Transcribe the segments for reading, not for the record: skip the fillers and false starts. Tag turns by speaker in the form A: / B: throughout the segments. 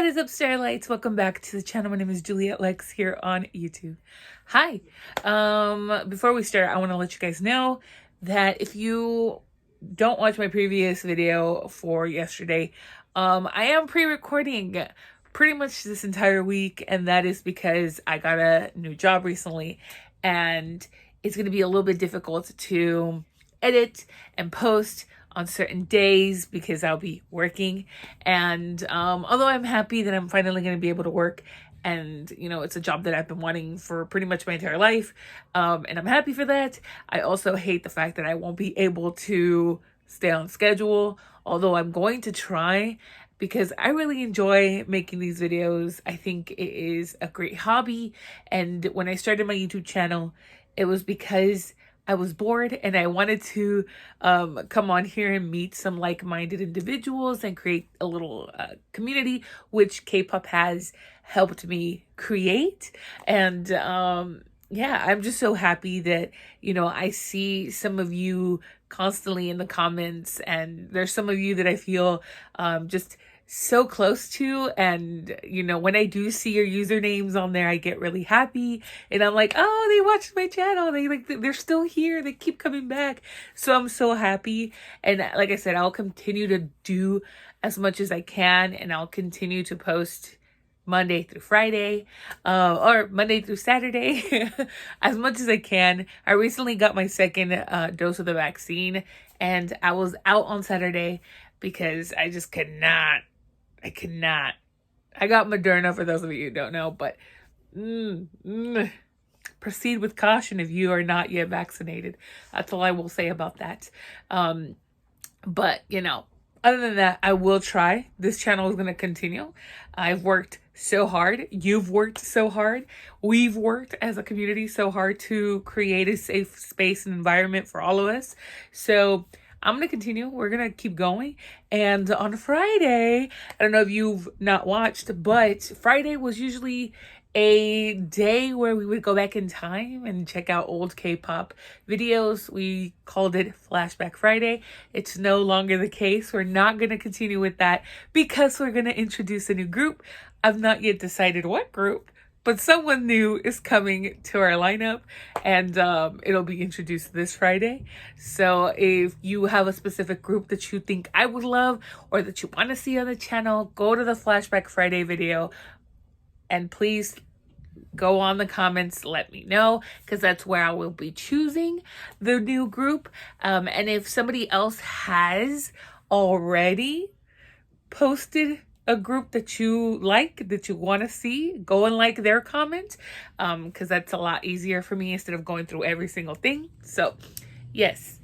A: What is up, Starlights? Welcome back to the channel. My name is Juliet Lex here on YouTube. Hi. Before we start, I want to let you guys know that if you don't watch my previous video for yesterday, I am pre-recording pretty much this entire week, and that is because I got a new job recently, and it's going to be a little bit difficult to edit and post on certain days because I'll be working. And although I'm happy that I'm finally going to be able to work, and you know, it's a job that I've been wanting for pretty much my entire life, and I'm happy for that, I also hate the fact that I won't be able to stay on schedule, although I'm going to try, because I really enjoy making these videos. I think it is a great hobby, and when I started my YouTube channel, it was because I was bored and I wanted to come on here and meet some like-minded individuals and create a little community, which K-pop has helped me create. And yeah, I'm just so happy that, you know, I see some of you constantly in the comments, and there's some of you that I feel just so close to, and you know, when I do see your usernames on there, I get really happy, and I'm like, oh, they watched my channel, they're still here, they keep coming back. So I'm so happy, and like I said, I'll continue to do as much as I can, and I'll continue to post Monday through Friday, or Monday through Saturday, as much as I can. I recently got my second dose of the vaccine, and I was out on Saturday because I just could not. I got Moderna, for those of you who don't know, but proceed with caution if you are not yet vaccinated. That's all I will say about that. But, you know, other than that, I will try. This channel is going to continue. I've worked so hard. You've worked so hard. We've worked as a community so hard to create a safe space and environment for all of us. So I'm going to continue. We're going to keep going. And on Friday, I don't know if you've not watched, but Friday was usually a day where we would go back in time and check out old K-pop videos. We called it Flashback Friday. It's no longer the case. We're not going to continue with that because we're going to introduce a new group. I've not yet decided what group, but someone new is coming to our lineup, and it'll be introduced this Friday. So if you have a specific group that you think I would love or that you want to see on the channel, go to the Flashback Friday video and please go on the comments, let me know, because that's where I will be choosing the new group. And if somebody else has already posted a group that you like, that you want to see, go and like their comment, because that's a lot easier for me instead of going through every single thing. So yes,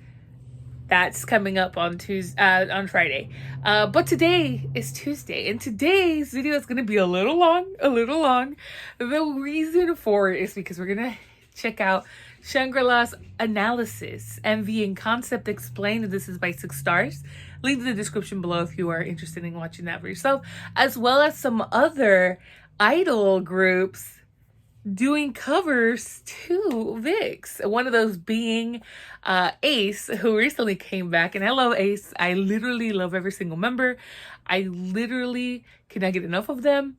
A: that's coming up on on Friday. But today is Tuesday, and today's video is going to be a little long. The reason for it is because we're going to check out Shangri-La's analysis, MV and concept explained. This is by 6 stars. Link in the description below if you are interested in watching that for yourself, as well as some other idol groups doing covers to Vixx. One of those being Ace, who recently came back, and I love Ace. I literally love every single member. I literally cannot get enough of them,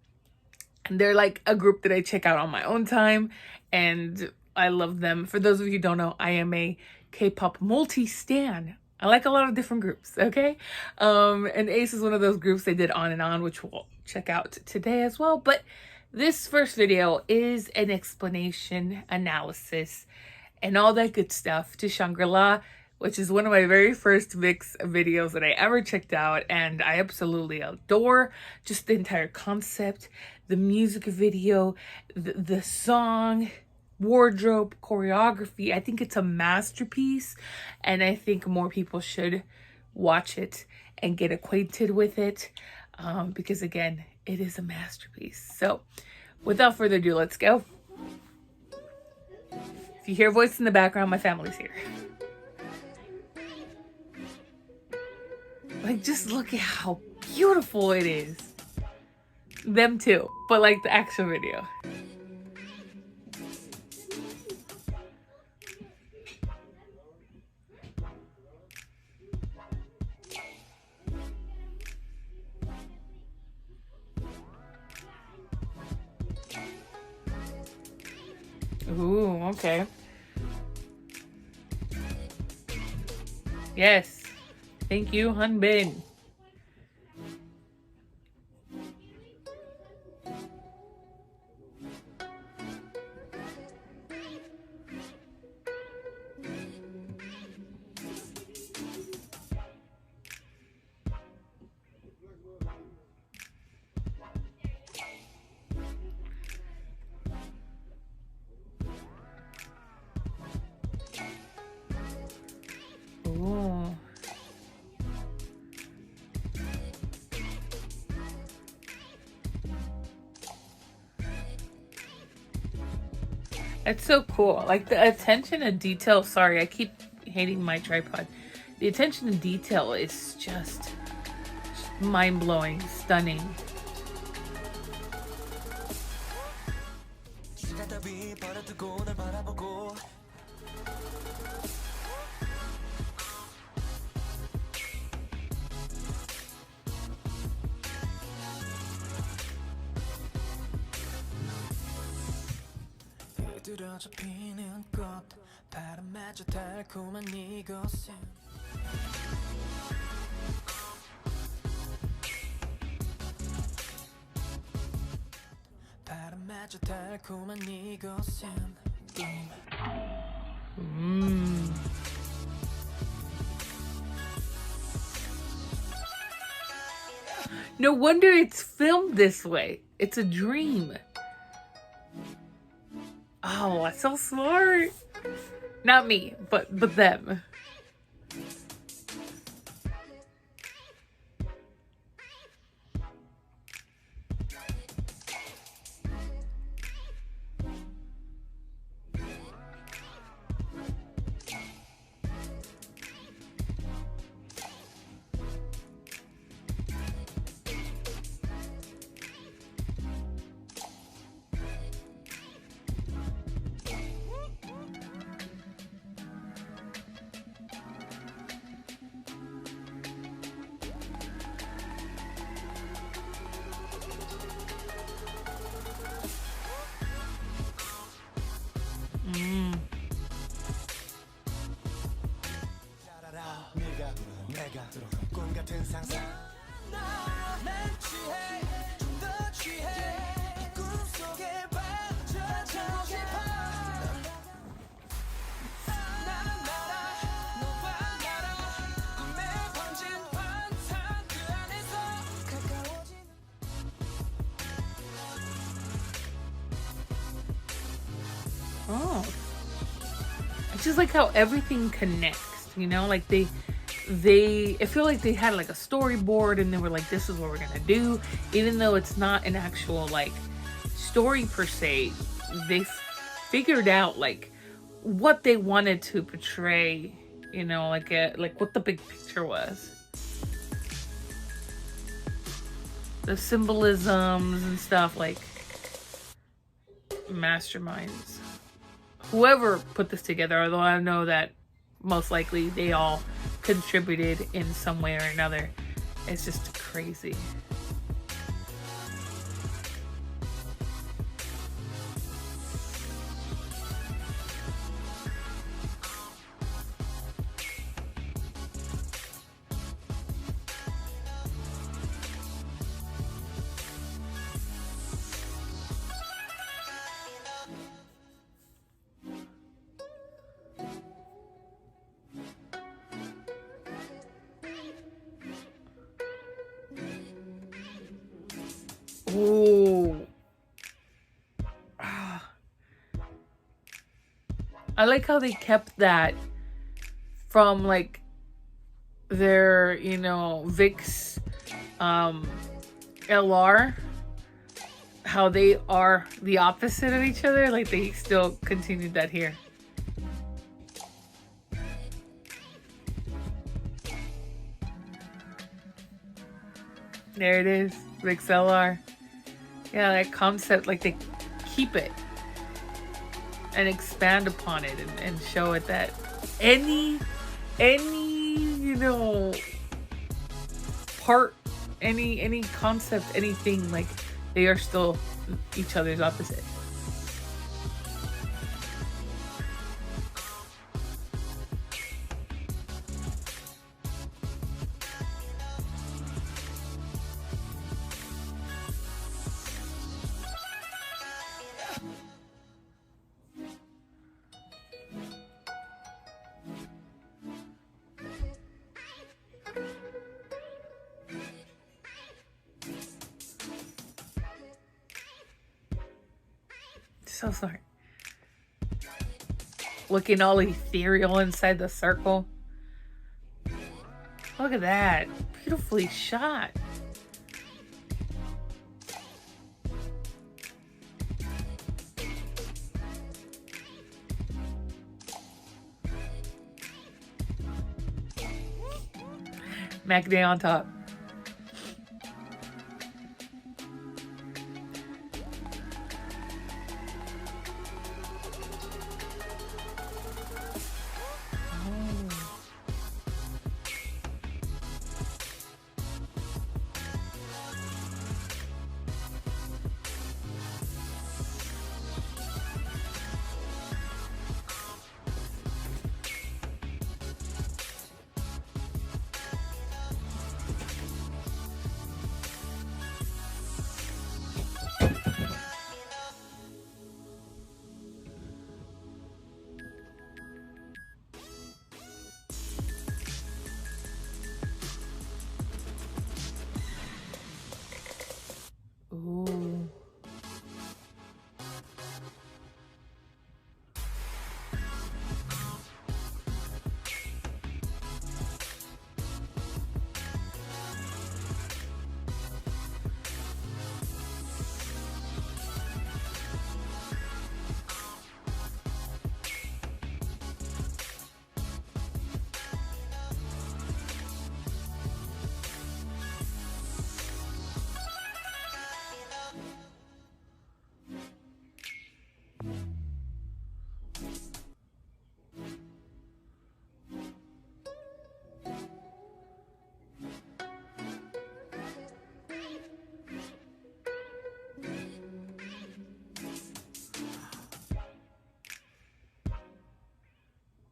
A: and they're like a group that I check out on my own time, and I love them. For those of you who don't know, I am a K-pop multi-stan. I like a lot of different groups, okay? And Ace is one of those groups. They did On and On, which we'll check out today as well. But this first video is an explanation, analysis, and all that good stuff to Shangri-La, which is one of my very first Vixx videos that I ever checked out, and I absolutely adore just the entire concept, the music video, the song, wardrobe, choreography. I think it's a masterpiece, and I think more people should watch it and get acquainted with it, because again, it is a masterpiece. So without further ado, let's go. If you hear a voice in the background, my family's here. Like, just look at how beautiful it is. Them too, but like the actual video. Ooh, okay. Yes. Thank you, Hunbin. Ooh. It's so cool. Like the attention to detail. Sorry, I keep hating my tripod. The attention to detail is just mind-blowing, stunning. No wonder it's filmed this way. It's a dream. Oh, that's so smart. Not me, but them. Oh, it's just like how everything connects, you know, like I feel like they had like a storyboard and they were like, this is what we're gonna do, even though it's not an actual like story per se. They figured out like what they wanted to portray, you know, like what the big picture was, the symbolisms and stuff. Like, masterminds, whoever put this together, although I know that most likely they all contributed in some way or another. It's just crazy. Ooh. I like how they kept that from like their, you know, Vixx, LR, how they are the opposite of each other. Like they still continued that here. There it is, Vixx LR. Yeah, that concept, like they keep it and expand upon it and show it that any, you know, part, any concept, anything, like they are still each other's opposite. So smart. Looking all ethereal inside the circle. Look at that. Beautifully shot. Macadamia on top. Ooh.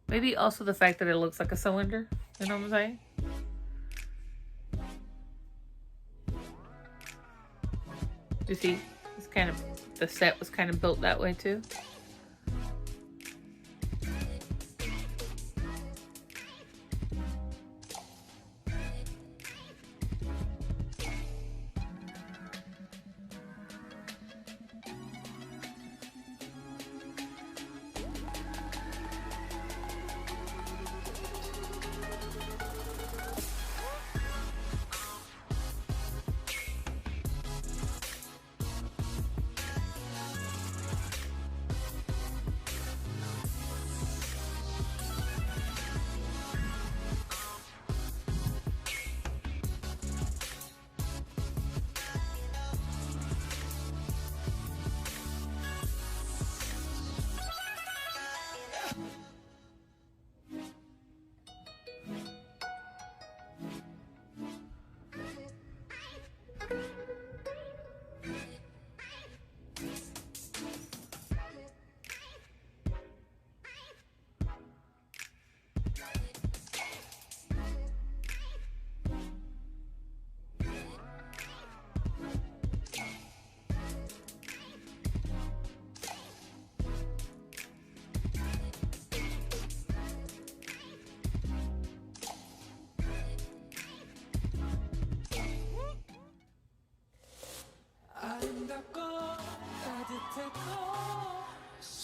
A: Maybe also the fact that it looks like a cylinder. You know what I'm saying? You see, it's kind of, the set was kind of built that way too.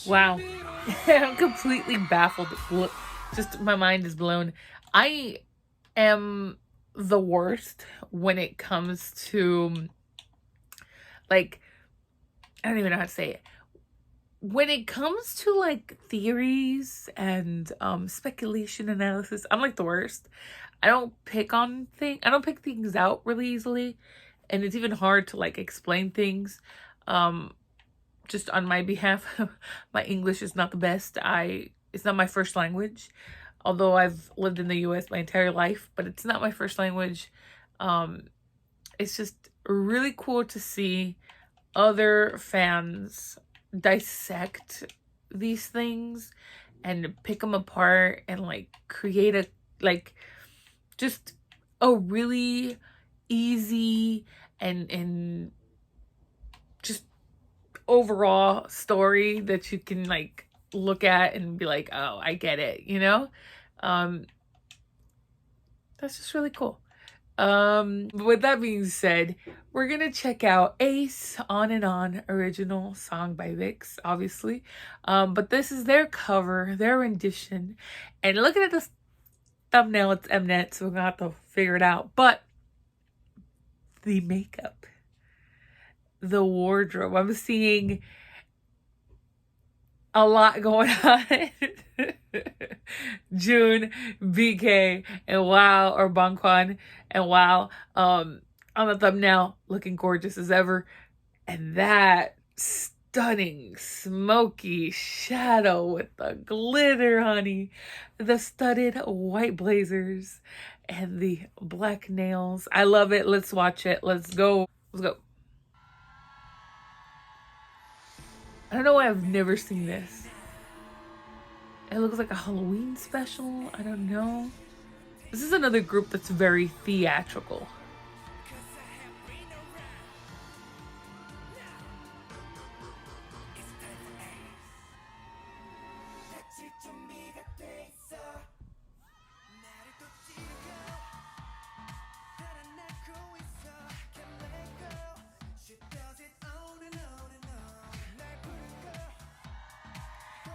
A: Wow. I'm completely baffled. Look, just my mind is blown. I am the worst when it comes to, like, I don't even know how to say it. When it comes to like theories and speculation analysis, I'm like the worst. I don't pick things out really easily, and it's even hard to like explain things just on my behalf. My English is not the best. It's not my first language, although I've lived in the US my entire life, but it's not my first language. It's just really cool to see other fans dissect these things and pick them apart and like create a, like, just a really easy and just overall story that you can like look at and be like, oh, I get it, you know? That's just really cool. With that being said, we're gonna check out Ace On and On, original song by Vixx, obviously. But this is their cover, their rendition. And looking at this thumbnail, it's Mnet, so we're gonna have to figure it out. But the makeup, the wardrobe, I'm seeing a lot going on. June, BK, and Wow, or Bangkwan, and Wow, on the thumbnail, looking gorgeous as ever. And that stunning smoky shadow with the glitter, honey, the studded white blazers, and the black nails. I love it. Let's watch it. Let's go. Let's go. I don't know why I've never seen this. It looks like a Halloween special. I don't know. This is another group that's very theatrical.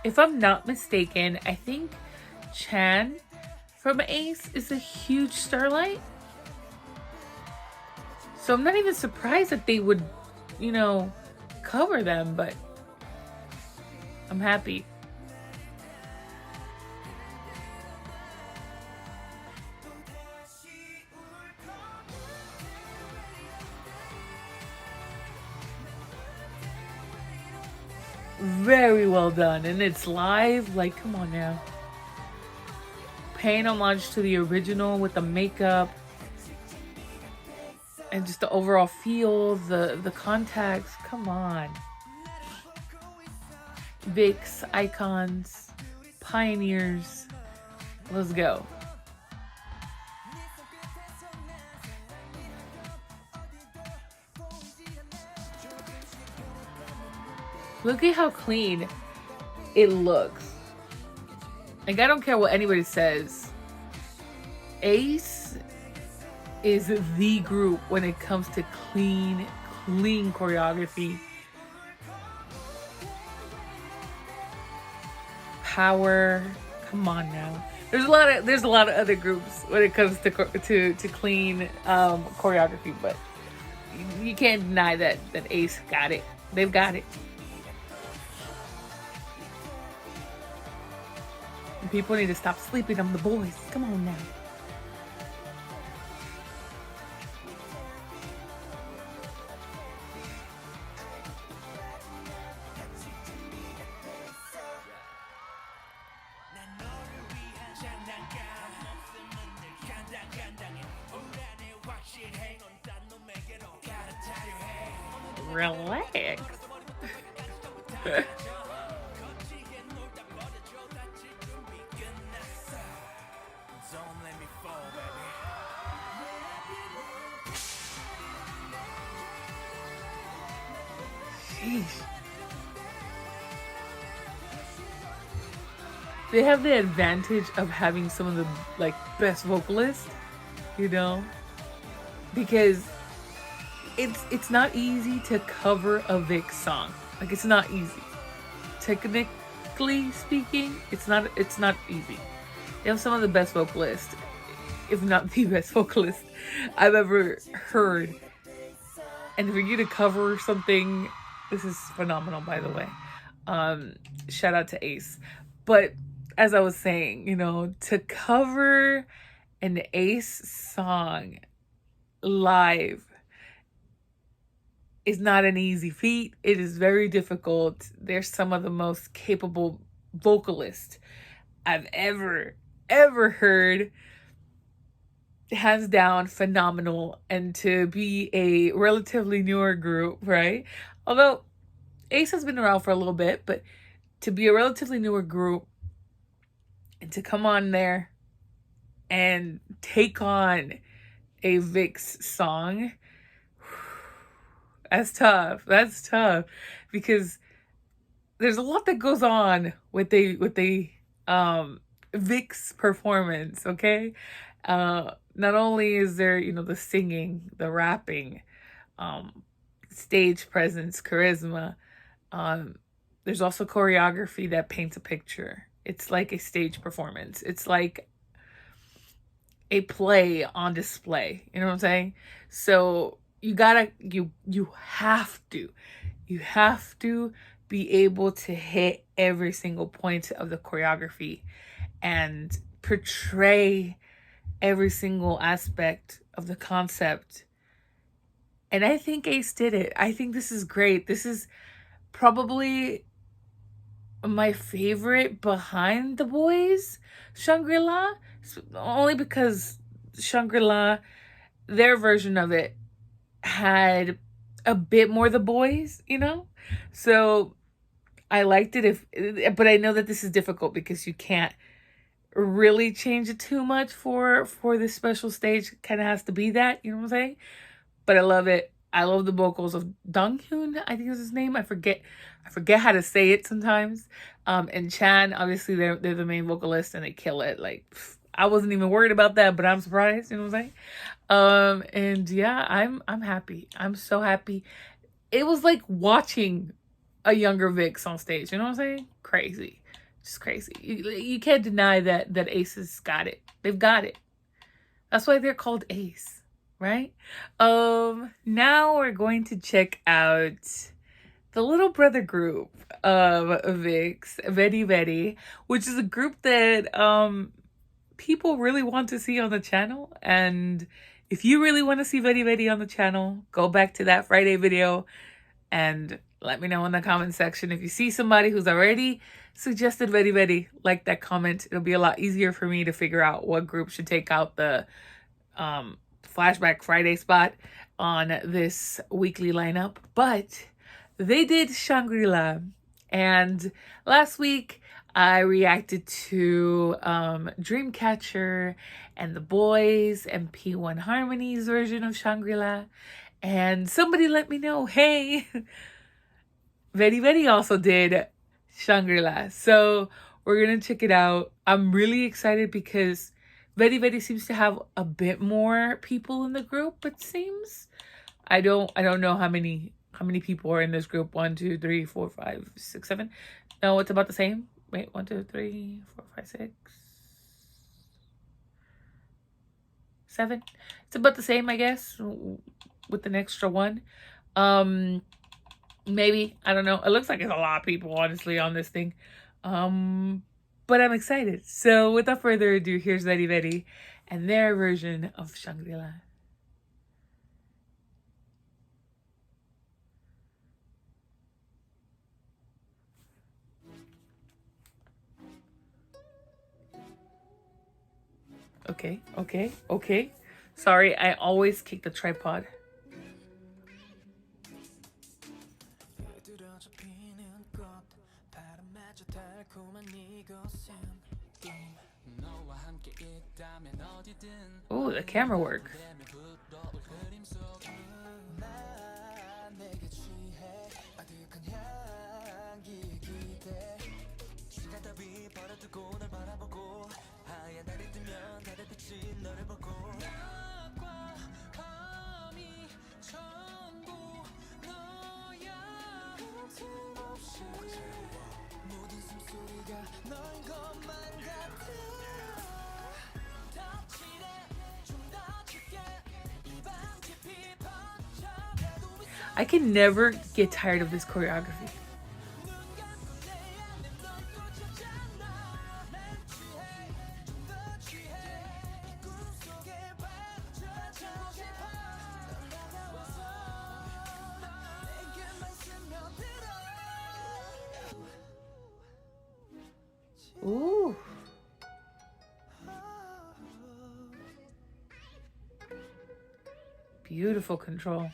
A: If I'm not mistaken, I think Chan from Ace is a huge Starlight. So I'm not even surprised that they would, you know, cover them, but I'm happy. Very well done. And it's live. Like, come on now. Paying homage to the original with the makeup. And just the overall feel. The contacts. Come on. Vixx, icons. Pioneers. Let's go. Look at how clean it looks. Like, I don't care what anybody says. Ace is the group when it comes to clean choreography. Power. Come on now. There's a lot of other groups when it comes to clean choreography, but you can't deny that Ace got it. They've got it. People need to stop sleeping on the boys. Come on now. Relax. Sheesh. They have the advantage of having some of the like best vocalists, you know, because it's not easy to cover a Vixx song. Like, it's not easy. Technically speaking, it's not easy. They have some of the best vocalists, if not the best vocalist I've ever heard. And for you to cover something, this is phenomenal, by the way. Shout out to Ace. But as I was saying, you know, to cover an Ace song live is not an easy feat. It is very difficult. They're some of the most capable vocalists I've ever heard. Hands down, phenomenal. And to be a relatively newer group, right? Although Ace has been around for a little bit, but to be a relatively newer group and to come on there and take on a Vixx song, that's tough. That's tough because there's a lot that goes on with the Vixx performance, okay? not only is there, the singing, the rapping, um, stage presence, charisma, um, there's also choreography that paints a picture. It's like a stage performance. It's like a play on display. You know what I'm saying? So you have to be able to hit every single point of the choreography and portray every single aspect of the concept. And I think Ace did it. I think this is great. This is probably my favorite behind the boys Shangri-La, only because Shangri-La, their version of it had a bit more the boys, so I liked it. But I know that this is difficult because you can't really change it too much for this special stage. Kind of has to be that, you know what I'm saying? But I love it. I love the vocals of Donghyun, I think is his name. I forget how to say it sometimes. And Chan, obviously they're the main vocalist and they kill it. Like, I wasn't even worried about that, but I'm surprised, you know what I'm saying? And yeah, I'm happy. I'm so happy. It was like watching a younger Vixx on stage, you know what I'm saying? Crazy. Just crazy. You can't deny that Aces got it. They've got it. That's why they're called Ace, right? Now we're going to check out the little brother group of Vixx, VeriVery, which is a group that people really want to see on the channel. And if you really want to see VeriVery on the channel, go back to that Friday video and let me know in the comment section. If you see somebody who's already suggested VeriVery, like that comment. It'll be a lot easier for me to figure out what group should take out the Flashback Friday spot on this weekly lineup. But they did Shangri-La. And last week, I reacted to Dreamcatcher and the Boys and P1 Harmony's version of Shangri-La. And somebody let me know, hey, VeriVery also did Shangri-La. So we're going to check it out. I'm really excited because VeriVery seems to have a bit more people in the group, it seems. I don't know how many people are in this group. 1, 2, 3, 4, 5, 6, 7. No, it's about the same. Wait, 1, 2, 3, 4, 5, 6, 7. It's about the same, I guess, with an extra one. Maybe, I don't know. It looks like it's a lot of people, honestly, on this thing. But I'm excited. So without further ado, here's VeriVery and their version of Shangri-La. Okay. Sorry, I always kick the tripod. Oh, the camera work. I can never get tired of this choreography. Ooh. Beautiful control.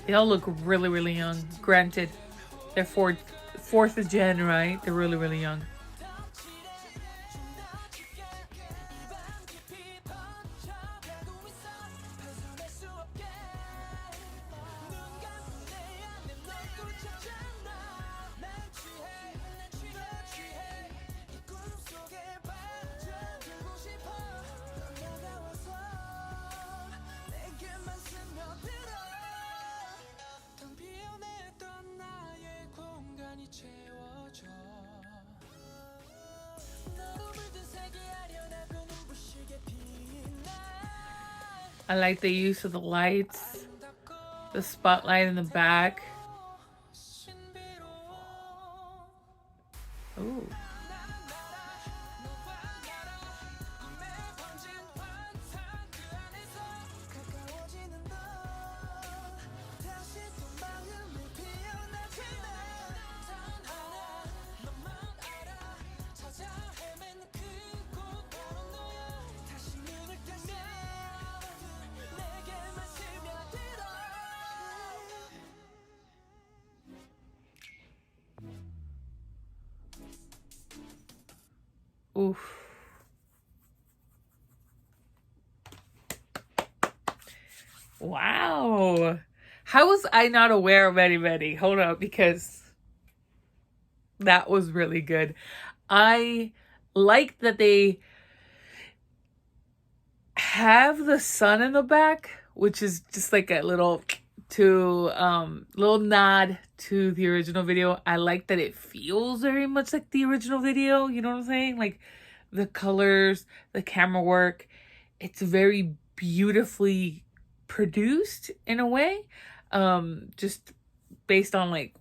A: They all look really, really young. Granted, they're fourth gen, right? They're really, really young. I like the use of the lights, the spotlight in the back. Ooh. Oof. Wow. How was I not aware of VeriVery? Hold up, because that was really good. I like that they have the sun in the back, which is just like a little little nod to the original video. I like that it feels very much like the original video, you know what I'm saying? Like the colors, the camera work, it's very beautifully produced in a way. Just based on like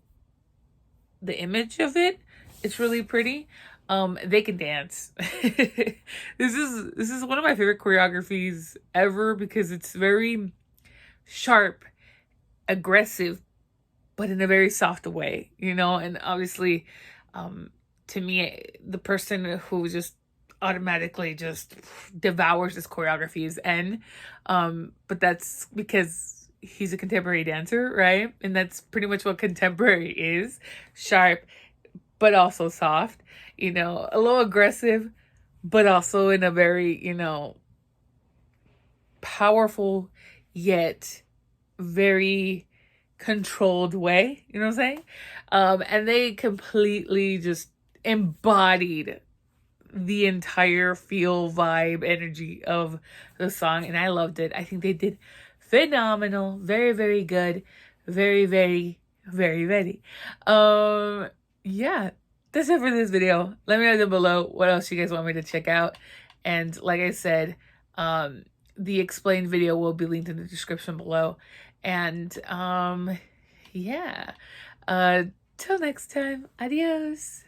A: the image of it, it's really pretty. They can dance. This is one of my favorite choreographies ever because it's very sharp, aggressive, but in a very soft way, you know. And obviously, to me, the person who just automatically just devours this choreography is N. But that's because he's a contemporary dancer, right? And that's pretty much what contemporary is: sharp, but also soft, you know, a little aggressive, but also in a very, you know, powerful yet very controlled way, you know what I'm saying? And they completely just embodied the entire feel, vibe, energy of the song, and I loved it. I think they did phenomenal. Very, very good. Very, very, very, very. Yeah, that's it for this video. Let me know down below what else you guys want me to check out. And like I said, the explained video will be linked in the description below. And yeah, till next time, adios.